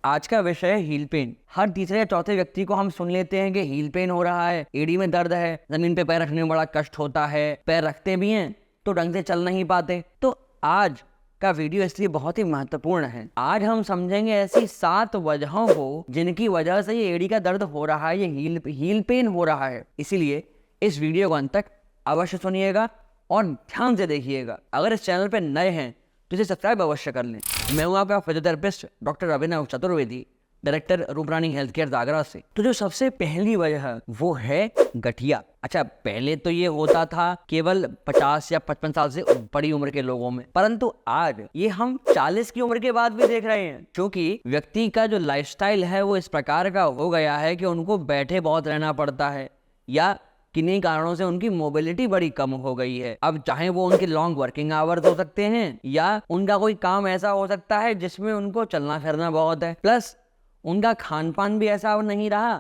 आज का विषय है हील पेन। हर तीसरे या चौथे व्यक्ति को हम सुन लेते हैं कि हील पेन हो रहा है, एड़ी में दर्द है, जमीन पे पैर रखने में बड़ा कष्ट होता है, पैर रखते भी हैं तो ढंग से चल नहीं पाते। तो आज का वीडियो इसलिए बहुत ही महत्वपूर्ण है। आज हम समझेंगे ऐसी 7 वजहों को जिनकी वजह से ये एड़ी का दर्द हो रहा है, ये हील पेन हो रहा है। इसीलिए इस वीडियो को अंत तक अवश्य सुनिएगा और ध्यान से देखिएगा। अगर इस चैनल पर नए हैं तो इसे सब्सक्राइब अवश्य कर लें। मैं हूं आपका physiotherapist doctor Abhinav Chaturvedi, director Rooprani health care Agra से। तो जो सबसे पहली वजह है वो है गठिया। अच्छा, पहले तो ये होता था केवल 50 या 55 साल से बड़ी उम्र के लोगों में, परंतु आज ये हम 40 की उम्र के बाद भी देख रहे हैं, क्योंकि व्यक्ति का जो लाइफस्टाइल है वो इस प्रकार का हो गया है कि उनको बैठे बहुत रहना पड़ता है या किन्हीं कारणों से उनकी मोबिलिटी बड़ी कम हो गई है। अब चाहे वो उनके लॉन्ग वर्किंग आवर्स हो सकते हैं या उनका कोई काम ऐसा हो सकता है जिसमें उनको चलना फिरना बहुत है, प्लस उनका खान पान भी ऐसा नहीं रहा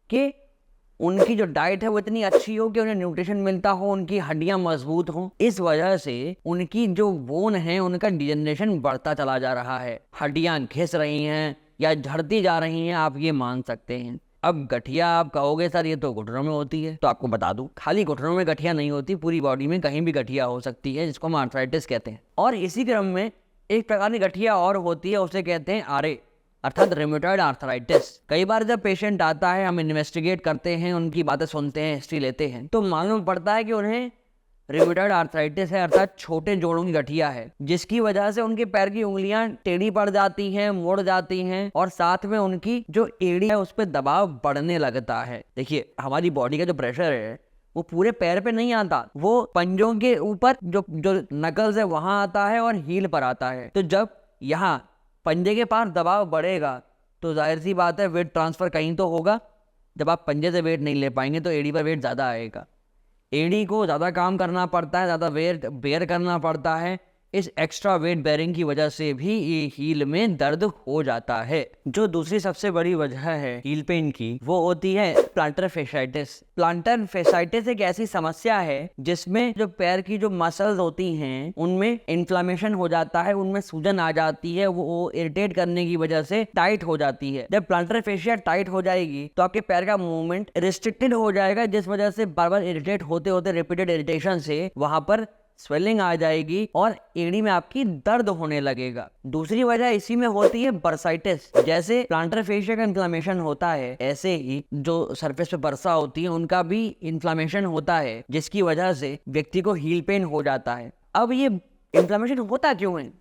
कि उनकी जो डाइट है वो इतनी अच्छी हो कि उन्हें न्यूट्रिशन मिलता हो, उनकी हड्डियां मजबूत हो। इस वजह से उनकी जो बोन है उनका डिजेनरेशन बढ़ता चला जा रहा है, हड्डियां घिस रही हैं या झड़ती जा रही हैं, आप ये मान सकते हैं। अब गठिया आप कहोगे सर ये तो घुटनों में होती है, तो आपको बता दूं खाली घुटनों में गठिया नहीं होती, पूरी बॉडी में कहीं भी गठिया हो सकती है, जिसको हम आर्थराइटिस कहते हैं। और इसी क्रम में एक प्रकार की गठिया और होती है, उसे कहते हैं आरए अर्थात रिमेटॉइड आर्थराइटिस। कई बार जब पेशेंट आता है, हम इन्वेस्टिगेट करते हैं, उनकी बातें सुनते हैं, हिस्ट्री लेते हैं, तो मालूम पड़ता है कि उन्हें रिमेटॉइड आर्थराइटिस है अर्थात छोटे जोड़ों की गठिया है, जिसकी वजह से उनके पैर की उंगलियां टेढ़ी पड़ जाती हैं, मुड़ जाती हैं और साथ में उनकी जो एड़ी है उस पर दबाव बढ़ने लगता है। देखिए, हमारी बॉडी का जो प्रेशर है वो पूरे पैर पे नहीं आता, वो पंजों के ऊपर जो नकल्स है वहां आता है और हील पर आता है। तो जब यहाँ पंजे के पास दबाव बढ़ेगा तो जाहिर सी बात है वेट ट्रांसफर कहीं तो होगा। जब आप पंजे से वेट नहीं ले पाएंगे तो एड़ी पर वेट ज्यादा आएगा, एड़ी को ज़्यादा काम करना पड़ता है, ज़्यादा वेट बेयर करना पड़ता है। इस एक्स्ट्रा वेट बेयरिंग की वजह से भी ये हील में दर्द हो जाता है। जो दूसरी सबसे बड़ी वजह है हील पेन की वो होती है प्लांटर फेसाइटिस। प्लांटर फेसाइटिस एक ऐसी समस्या है जिसमें जो पैर की जो मसल्स होती हैं उनमें इन्फ्लामेशन हो जाता है, उनमें सूजन आ जाती है, वो इरिटेट करने की वजह से टाइट हो जाती है। जब प्लांटर फेशिया टाइट हो जाएगी तो आपके पैर का मूवमेंट रिस्ट्रिक्टेड हो जाएगा, जिस वजह से बार बार इरिटेट होते होते रिपीटेड इरिटेशन से वहां पर स्वेलिंग आ जाएगी और एड़ी में आपकी दर्द होने लगेगा। दूसरी वजह इसी में होती है बर्साइटिस। जैसे प्लांटर फेशिया का इन्फ्लामेशन होता है, ऐसे ही जो सरफेस पे बर्सा होती है उनका भी इन्फ्लामेशन होता है, जिसकी वजह से व्यक्ति को हील पेन हो जाता है। अब ये इन्फ्लामेशन होता क्यों है?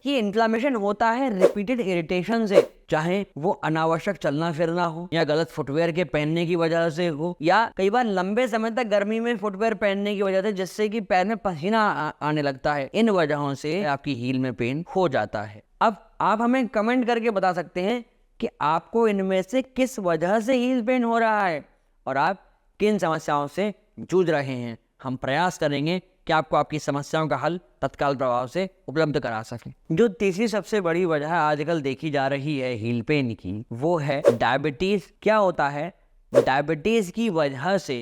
ये इन्फ्लामेशन होता है रिपीटेड इरिटेशन से, चाहे वो अनावश्यक चलना फिरना हो या गलत फुटवेयर के पहनने की वजह से हो या कई बार लंबे समय तक गर्मी में फुटवेयर पहनने की वजह से, जिससे कि पैर में पसीना आने लगता है। इन वजहों से आपकी हील में पेन हो जाता है। अब आप हमें कमेंट करके बता सकते हैं कि आपको इनमें से किस वजह से हील पेन हो रहा है और आप किन समस्याओं से जूझ रहे हैं। हम प्रयास करेंगे कि आपको आपकी समस्याओं का हल तत्काल प्रभाव से उपलब्ध करा सकें। जो तीसरी सबसे बड़ी वजह आजकल देखी जा रही है हील पेन की वो है डायबिटीज। क्या होता है? डायबिटीज की वजह से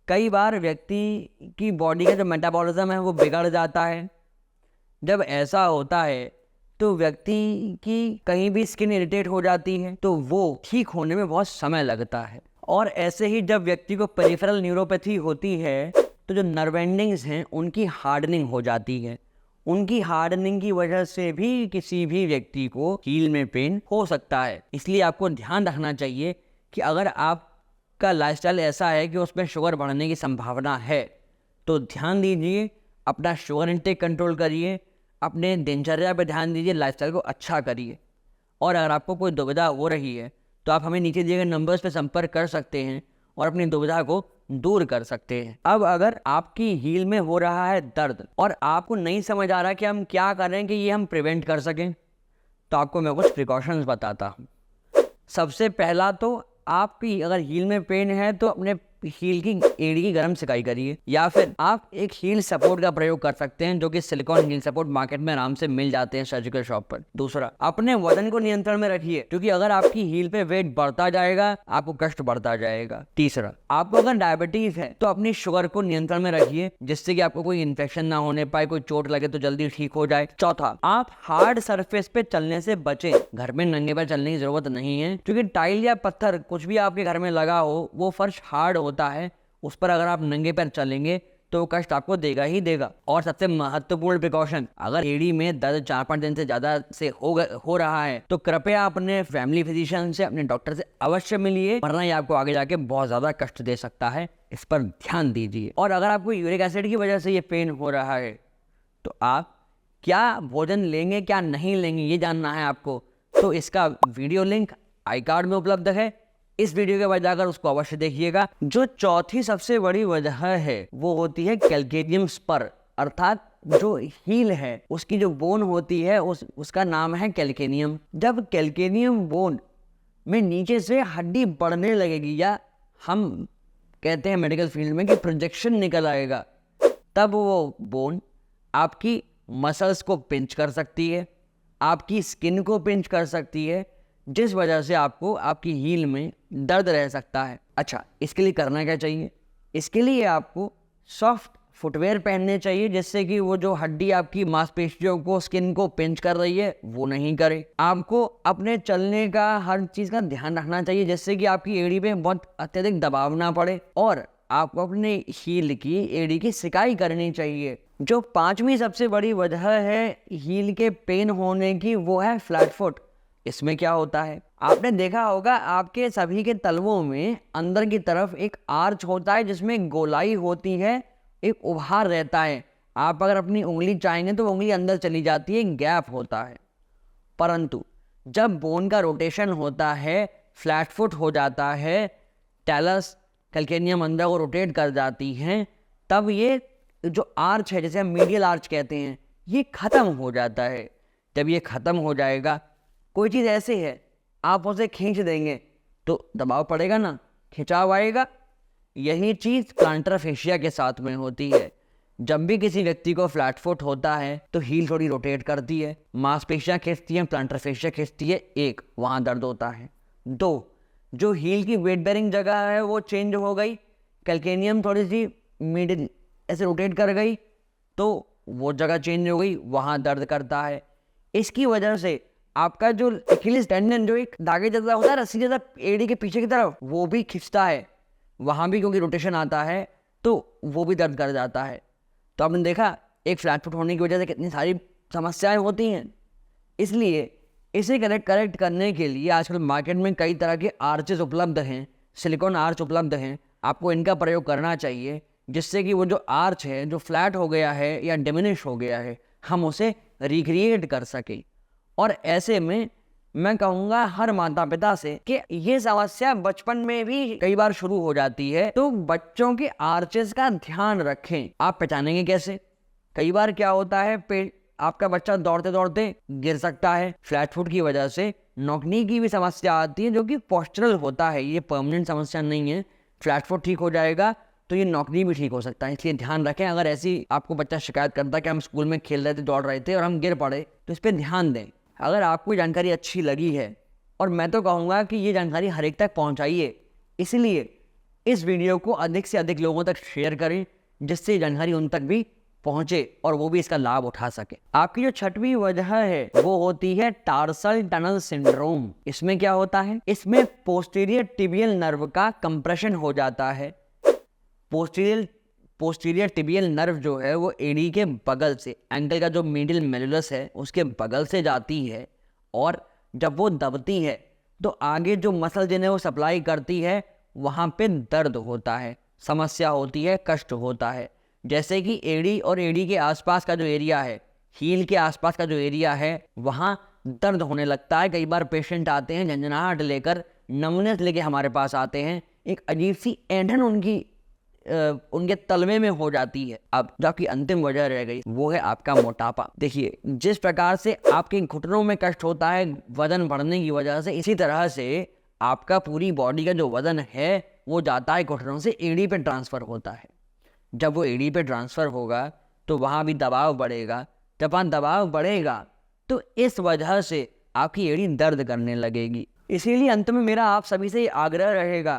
कई बार व्यक्ति की बॉडी का जो मेटाबॉलिज्म है वो बिगड़ जाता है। जब ऐसा होता है तो व्यक्ति की कहीं भी स्किन इरिटेट हो जाती है तो वो ठीक होने में बहुत समय लगता है। और ऐसे ही जब व्यक्ति को पेरिफेरल न्यूरोपैथी होती है तो जो नर्व एंडिंग्स हैं उनकी हार्डनिंग हो जाती है। उनकी हार्डनिंग की वजह से भी किसी भी व्यक्ति को हील में पेन हो सकता है। इसलिए आपको ध्यान रखना चाहिए कि अगर आपका लाइफस्टाइल ऐसा है कि उसमें शुगर बढ़ने की संभावना है तो ध्यान दीजिए, अपना शुगर इंटेक कंट्रोल करिए, अपने दिनचर्या पर ध्यान दीजिए, लाइफस्टाइल को अच्छा करिए। और अगर आपको कोई दुविधा हो रही है तो आप हमें नीचे दिए गए नंबर्स पर संपर्क कर सकते हैं और अपनी दुविधा को दूर कर सकते हैं। अब अगर आपकी हील में हो रहा है दर्द और आपको नहीं समझ आ रहा कि हम क्या करें कि ये हम प्रिवेंट कर सकें, तो आपको मैं कुछ प्रिकॉशंस बताता हूँ। सबसे पहला तो आपकी अगर हील में पेन है तो अपने हील की एड़ी की गर्म सिकाई करिए, या फिर आप एक हील सपोर्ट का प्रयोग कर सकते हैं, जो कि सिलिकॉन हील सपोर्ट मार्केट में आराम से मिल जाते हैं सर्जिकल शॉप पर। दूसरा, अपने वजन को नियंत्रण में रखिए, क्योंकि अगर आपकी हील पे वेट बढ़ता जाएगा आपको कष्ट बढ़ता जाएगा। तीसरा, आपको अगर डायबिटीज है तो अपनी शुगर को नियंत्रण में रखिए, जिससे कि आपको कोई इन्फेक्शन ना होने पाए, कोई चोट लगे तो जल्दी ठीक हो जाए। चौथा, आप हार्ड सरफेस पे चलने से बचें। घर में नंगे पैर चलने की जरूरत नहीं है, क्योंकि टाइल या पत्थर कुछ भी आपके घर में लगा हो वो फर्श हार्ड होता है, उस पर अगर आप नंगे पैर चलेंगे तो वो कष्ट आपको देगा ही देगा। और सबसे महत्वपूर्ण प्रिकॉशन, अगर एड़ी में दर्द 4-5 दिन से ज्यादा से हो रहा है तो कृपया अपने फैमिली फिजिशियन से, अपने डॉक्टर से अवश्य मिलिए, वरना ये आपको आगे जाके बहुत ज्यादा कष्ट दे सकता है। इस पर ध्यान दीजिए। और अगर आपको यूरिक एसिड की वजह से ये पेन हो रहा है तो आप क्या भोजन लेंगे क्या नहीं लेंगे ये जानना है आपको, तो इसका वीडियो लिंक आई कार्ड में उपलब्ध है। इस वीडियो के बाद जाकर उसको अवश्य देखिएगा। जो चौथी सबसे बड़ी वजह है वो होती है कैल्केनियम स्पर, अर्थात जो हील है उसकी जो बोन होती है उसका नाम है कैल्केनियम। जब कैल्केनियम बोन में नीचे से हड्डी बढ़ने लगेगी, या हम कहते हैं मेडिकल फील्ड में कि प्रोजेक्शन निकल आएगा, तब वो बोन आपकी मसल्स को पिंच कर सकती है, आपकी स्किन को पिंच कर सकती है, जिस वजह से आपको आपकी हील में दर्द रह सकता है। अच्छा, इसके लिए करना क्या चाहिए? इसके लिए आपको सॉफ्ट फुटवेयर पहनने चाहिए, जिससे कि वो जो हड्डी आपकी मांसपेशियों को, स्किन को पिंच कर रही है वो नहीं करे। आपको अपने चलने का हर चीज़ का ध्यान रखना चाहिए, जिससे कि आपकी एड़ी पे बहुत अत्यधिक दबाव ना पड़े। और आपको अपने हील की एड़ी की सिकाई करनी चाहिए। जो पांचवी सबसे बड़ी वजह है हील के पेन होने की वो है फ्लैट फुट। इसमें क्या होता है, आपने देखा होगा आपके सभी के तलवों में अंदर की तरफ एक आर्च होता है जिसमें गोलाई होती है, एक उभार रहता है। आप अगर अपनी उंगली चाहेंगे तो उंगली अंदर चली जाती है, गैप होता है। परंतु जब बोन का रोटेशन होता है, फ्लैट फुट हो जाता है, टैलस कैल्केनियम अंदर को रोटेट कर जाती हैं, तब ये जो आर्च है, जैसे हम मीडियल आर्च कहते हैं, ये खत्म हो जाता है। जब ये खत्म हो जाएगा, कोई चीज़ ऐसे है आप उसे खींच देंगे तो दबाव पड़ेगा ना, खिंचाव आएगा। यही चीज़ प्लांटर फेशिया के साथ में होती है। जब भी किसी व्यक्ति को फ्लैट फुट होता है तो हील थोड़ी रोटेट करती है, मांसपेशियां खींचती हैं, प्लांटर फेशिया खींचती है, एक वहाँ दर्द होता है। दो, जो हील की वेट बेरिंग जगह है वो चेंज हो गई, कैल्केनियम थोड़ी सी मिडिल ऐसे रोटेट कर गई तो वो जगह चेंज हो गई, वहाँ दर्द करता है। इसकी वजह से आपका जो एकिलिस टेंडन, जो एक धागे जैसा होता है, रस्सी जैसा एड़ी के पीछे की तरफ, वो भी खिंचता है, वहाँ भी क्योंकि रोटेशन आता है तो वो भी दर्द कर जाता है। तो आपने देखा एक फ्लैट फुट होने की वजह से कितनी सारी समस्याएं होती हैं। इसलिए इसे करेक्ट करने के लिए आजकल मार्केट में कई तरह के आर्चेस उपलब्ध हैं, सिलिकॉन आर्च उपलब्ध हैं। आपको इनका प्रयोग करना चाहिए, जिससे कि वो जो आर्च है जो फ्लैट हो गया है या डिमिनिश हो गया है, हम उसे रिक्रिएट कर सकें। और ऐसे में मैं कहूँगा हर माता पिता से कि ये समस्या बचपन में भी कई बार शुरू हो जाती है, तो बच्चों के आर्चेस का ध्यान रखें। आप पहचानेंगे कैसे? कई बार क्या होता है, आपका बच्चा दौड़ते दौड़ते गिर सकता है, फ्लैट फुट की वजह से नौकनी की भी समस्या आती है, जो कि पोस्चरल होता है, ये परमानेंट समस्या नहीं है। फ्लैट फुट ठीक हो जाएगा तो ये नौकरी भी ठीक हो सकता है। इसलिए ध्यान रखें, अगर ऐसी आपको बच्चा शिकायत करता है कि हम स्कूल में खेल रहे थे, दौड़ रहे थे और हम गिर पड़े, तो इस पर ध्यान दें। अगर आपको जानकारी अच्छी लगी है, और मैं तो कहूँगा कि ये जानकारी हर एक तक पहुँचाइए, इसलिए इस वीडियो को अधिक से अधिक लोगों तक शेयर करें, जिससे ये जानकारी उन तक भी पहुँचे और वो भी इसका लाभ उठा सके। आपकी जो छठवीं वजह है वो होती है टार्सल टनल सिंड्रोम। इसमें क्या होता है, इसमें पोस्टीरियर टिबियल नर्व का कंप्रेशन हो जाता है। पोस्टीरियर टिबियल नर्व जो है वो एड़ी के बगल से, एंकल का जो मीडियल मेडुलस है उसके बगल से जाती है, और जब वो दबती है तो आगे जो मसल जिन्हें वो सप्लाई करती है वहाँ पे दर्द होता है, समस्या होती है, कष्ट होता है। जैसे कि एड़ी और एड़ी के आसपास का जो एरिया है, हील के आसपास का जो एरिया है, वहाँ दर्द होने लगता है। कई बार पेशेंट आते हैं झंझनाहट लेकर, नमनेस लेके हमारे पास आते हैं, एक अजीब सी ऐंठन उनके तलवे में हो जाती है। अब जो आपकी अंतिम वजह रह गई वो है आपका मोटापा। देखिए, जिस प्रकार से आपके घुटनों में कष्ट होता है वजन बढ़ने की वजह से, इसी तरह से आपका पूरी बॉडी का जो वजन है वो जाता है घुटनों से एड़ी पे ट्रांसफ़र होता है। जब वो एड़ी पे ट्रांसफ़र होगा तो वहाँ भी दबाव बढ़ेगा। जब वहाँ दबाव बढ़ेगा तो इस वजह से आपकी एड़ी दर्द करने लगेगी। इसीलिए अंत में मेरा आप सभी से आग्रह रहेगा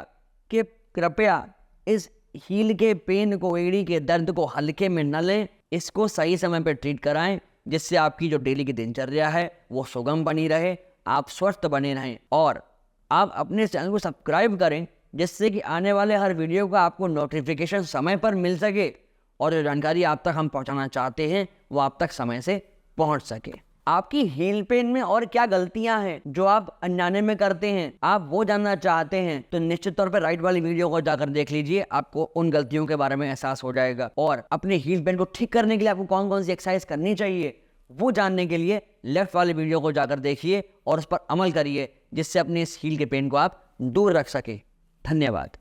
कि कृपया इस हील के पेन को, एड़ी के दर्द को हल्के में न लें। इसको सही समय पर ट्रीट कराएं, जिससे आपकी जो डेली की दिनचर्या है वो सुगम बनी रहे, आप स्वस्थ बने रहें। और आप अपने चैनल को सब्सक्राइब करें, जिससे कि आने वाले हर वीडियो का आपको नोटिफिकेशन समय पर मिल सके और जो जानकारी आप तक हम पहुंचाना चाहते हैं वो आप तक समय से पहुंच सके। आपकी हील पेन में और क्या गलतियां हैं जो आप अनजाने में करते हैं, आप वो जानना चाहते हैं तो निश्चित तौर पर राइट वाली वीडियो को जाकर देख लीजिए। आपको उन गलतियों के बारे में एहसास हो जाएगा और अपने हील पेन को ठीक करने के लिए आपको कौन कौन सी एक्सरसाइज करनी चाहिए वो जानने के लिए लेफ्ट वाली वीडियो को जाकर देखिए और उस पर अमल करिए, जिससे अपने इस हील के पेन को आप दूर रख सके। धन्यवाद।